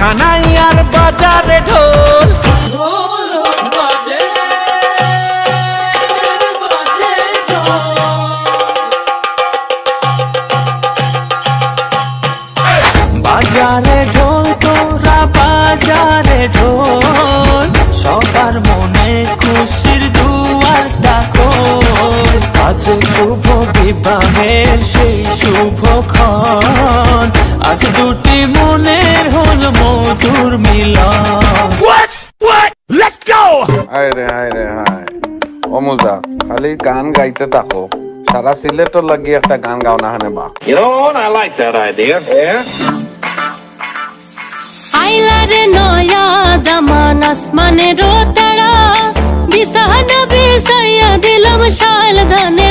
সানাই আর বাজারে ঢোল। বাজারে ঢোল তোরা বাজারে ঢোল, সবার মনে খুশির দুয়ারটা খোল। আজ শুভ বিবাহের সেই শুভক্ষণ, আজ দুটি মনের হল মধুর মিলন। হায় রে হায় রে হায়, ও মুজা খালি গান গাইতে থাকো, সারা সিলেটর লাগি একটা গান গাও না হানে বা। You know what? I like that idea. Yeah. আইলারে নয়া দামান আসমানের তারা, বিছানা বিছাইয়া দিলাম শাল ধানের